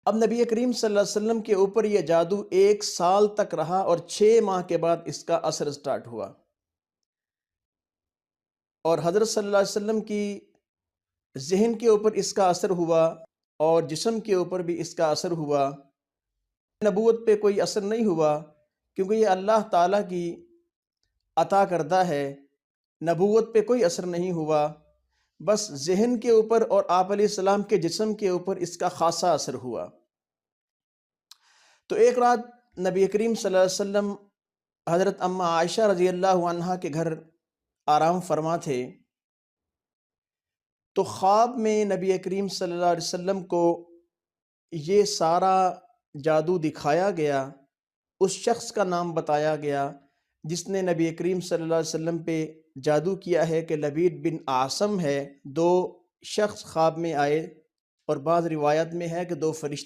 اب نبی کریم صلی اللہ علیہ وسلم کے اوپر یہ جادو 1 سال تک رہا اور 6 ماہ کے بعد اس کا اثر سٹارٹ ہوا، اور حضرت صلی اللہ علیہ وسلم کی ذہن کے اوپر اس کا اثر ہوا اور جسم کے اوپر بھی اس کا اثر ہوا۔ نبوت پہ کوئی اثر نہیں ہوا کیونکہ یہ اللہ تعالیٰ کی عطا کردہ ہے، نبوت پہ کوئی اثر نہیں ہوا، بس ذہن کے اوپر اور آپ علیہ السلام کے جسم کے اوپر اس کا خاصا اثر ہوا۔ تو ایک رات نبی کریم صلی اللہ علیہ وسلم حضرت اماں عائشہ رضی اللہ عنہا کے گھر آرام فرما تھے، تو خواب میں نبی کریم صلی اللہ علیہ وسلم کو یہ سارا جادو دکھایا گیا، اس شخص کا نام بتایا گیا جس نے نبی کریم صلی اللہ علیہ وسلم پہ جادو کیا ہے کہ لبید بن عاصم ہے۔ 2 شخص خواب میں آئے اور بعض روایت میں ہے کہ 2 فرشتے